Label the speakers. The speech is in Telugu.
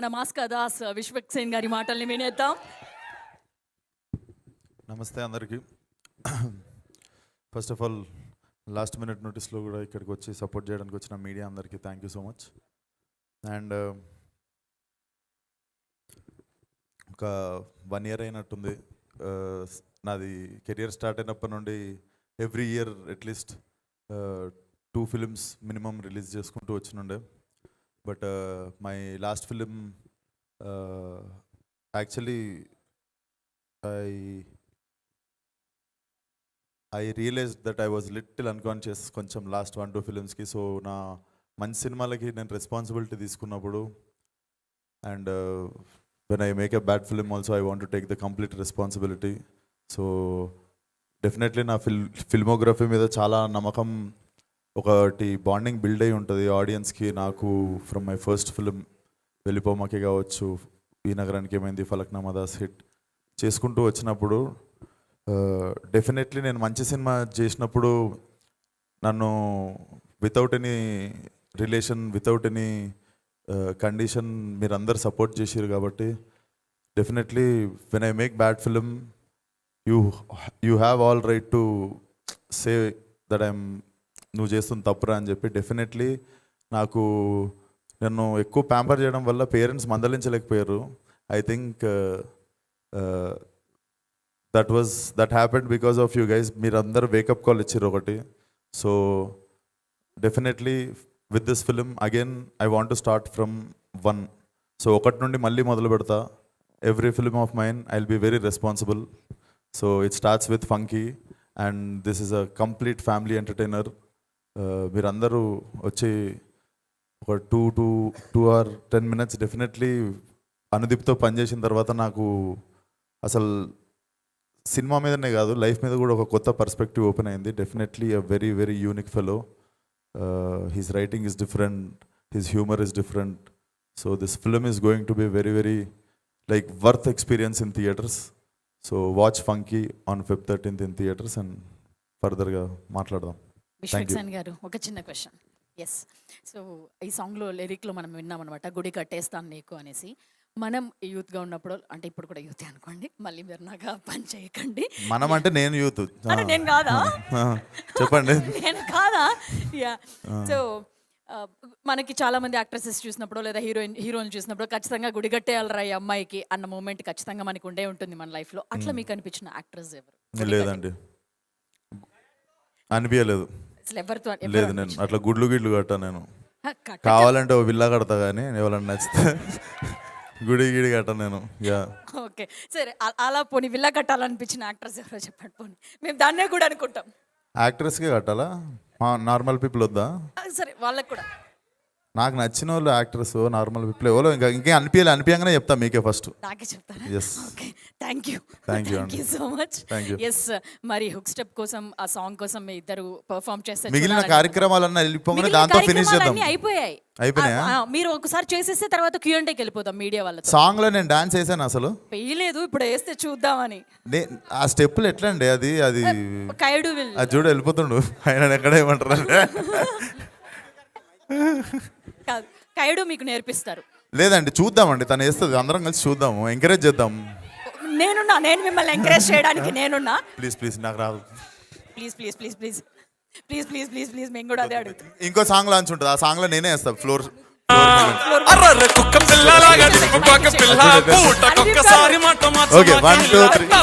Speaker 1: మన మాస్కా దాస్ విశ్వక్సేన్ గారి మాటల్ని వినేద్దాం.
Speaker 2: నమస్తే అందరికీ. First of all last minute నోటీస్లో కూడా ఇక్కడికి వచ్చి సపోర్ట్ చేయడానికి వచ్చిన మీడియా అందరికీ thank you so much. And ఒక 1 year అయినట్టుంది నాది కెరియర్ స్టార్ట్ అయినప్పటి నుండి every year at least 2 films minimum release చేసుకుంటూ వచ్చినుండే. But my last film, actually, I realized that I was little unconscious కొంచెం last 1-2 filmsకి. సో నా మంచి సినిమాలకి నేను రెస్పాన్సిబిలిటీ తీసుకున్నప్పుడు and when I make a bad film also I want to take the complete responsibility. So definitely నా ఫిల్మోగ్రఫీ మీద చాలా నమ్మకం, ఒకటి బాండింగ్ బిల్డ్ అయి ఉంటుంది ఆడియన్స్కి నాకు. ఫ్రమ్ మై ఫస్ట్ ఫిల్మ్ వెళ్ళిపోమాకే కావచ్చు, ఈ నగరానికి ఏమైంది, ఫలక్నామా దాస్ హిట్ చేసుకుంటూ వచ్చినప్పుడు డెఫినెట్లీ నేను మంచి సినిమా చేసినప్పుడు నన్ను without any relation, without any condition మీరందరూ సపోర్ట్ చేసారు. కాబట్టి definitely when I make bad film you have all right to say that I'm నువ్వు చేస్తుంది తప్పురా అని చెప్పి. డెఫినెట్లీ నాకు నన్ను ఎక్కువ ప్యాంపర్ చేయడం వల్ల పేరెంట్స్ మందలించలేకపోయారు. I think that happened because of you guys. మీరందరూ వేకప్ కాల్ ఇచ్చారు ఒకటి. So definitely with this film again I want to start from 1. So 1 నుండి మళ్ళీ మొదలు పెడతా. Every film of mine I will be very responsible. So it starts with funky and this is a complete family entertainer. మీరందరూ వచ్చి ఒక 2 or 10 minutes డెఫినెట్లీ అనుదీప్తో పనిచేసిన తర్వాత నాకు అసలు సినిమా మీదనే కాదు లైఫ్ మీద కూడా ఒక కొత్త పర్స్పెక్టివ్ ఓపెన్ అయింది. Definitely a very very unique fellow. His writing is different, his humour is different. So this film is going to be very very like worth experience in theatres. So watch funky on Feb 13th in theatres and ఫర్దర్గా మాట్లాడదాం.
Speaker 1: విశ్వక్సేన్ గారు ఒక చిన్న క్వశ్చన్. ఎస్, సో ఈ సాంగ్లో లిరిక్లో మనం విన్నామన్నమాట, గుడి కట్టేస్తాను నీకు అనేసి. మనం యూత్గా ఉన్నప్పుడు, అంటే ఇప్పుడు కూడా యూత్ అనుకోండి, మళ్ళీ మీరు నాకు పని చేయకండి.
Speaker 2: మనం అంటే నేను యూత్,
Speaker 1: నేను కాదా,
Speaker 2: చెప్పండి
Speaker 1: నేను కాదా. యా, సో మనకి చాలా మంది యాక్ట్రెసెస్ చూసినప్పుడు లేదా హీరోయిన్ చూసినప్పుడు ఖచ్చితంగా గుడి కట్టేయాలరా ఈ అమ్మాయికి అన్న మూమెంట్ ఖచ్చితంగా మనకు ఉండే ఉంటుంది మన లైఫ్లో. అట్లా మీకు అనిపించిన యాక్ట్రెస్ ఎవరు?
Speaker 2: లేదండి, అనిపించలేదు. లేదు, నేను అట్లా గుడ్లు కట్టా. నేను కావాలంటే ఓ విల్లా కడతా, కానీ ఎవరన్నా నచ్చితే గుడి కట్టా నేను. యా,
Speaker 1: ఓకే, సరే. అలా పోనీ విల్లా కట్టాలనిపించిన యాక్టర్స్ ఎవరో చెప్పండి. పోనీ మేము దాన్నే కూడా అనుకుంటాం.
Speaker 2: యాక్ట్రెస్కే కట్టాలా, నార్మల్ పీపుల్ వద్దా?
Speaker 1: సరే, వాళ్ళకి కూడా.
Speaker 2: నాకు నచ్చిన వాళ్ళు యాక్టర్స్ నార్మల్ పీపుల్ ఎవరో ఇంకా అనిపించగానే చెప్తా మీకే ఫస్ట్.
Speaker 1: నాకే చెప్తారా?
Speaker 2: Yes.
Speaker 1: Okay, thank you so much.
Speaker 2: Thank you.
Speaker 1: Yes, మరి హుక్ స్టెప్ కోసం, ఆ సాంగ్ కోసం మీ ఇద్దరు పర్ఫామ్ చేస్తే
Speaker 2: మిగిలిన కార్యక్రమాలన్నా వెళ్ళిపోగానే దాంతో ఫినిష్ చేద్దాం.
Speaker 1: అయిపోయాయి. మీరు ఒకసారి చేసేస్తే తర్వాత Q&Aకి వెళ్ళిపోతాం మీడియా వాళ్ళతో.
Speaker 2: సాంగ్ లో నేను డాన్స్ వేసాను, అసలు
Speaker 1: వేయలేదు, ఇప్పుడు వేస్తే చూద్దామని.
Speaker 2: ఆ స్టెప్పులు ఎట్లా అండి? అది
Speaker 1: కైడు
Speaker 2: అది చూడు వెళ్ళిపోతుండు ఆయన ఎక్కడ ఏమంటారు.
Speaker 1: కైడు మీకు నేర్పిస్తారు?
Speaker 2: లేదండి, చూద్దామండి, తను వేస్తుంది, అందరం కలిసి చూద్దాము, ఎంకరేజ్ చేద్దాం.
Speaker 1: నేను మిమ్మల్ని ఎంకరేజ్ చేయడానికి నేనున్నా.
Speaker 2: ప్లీజ్ నాకు రాదు.
Speaker 1: ప్లీజ్ మేము కూడా అదే అడుగుతాం.
Speaker 2: ఇంకో సాంగ్ లాంచ్ ఉంటుంది, ఆ సాంగ్ లో నేనే వేస్తాను ఫ్లోర్. ఓకే, 1 2 3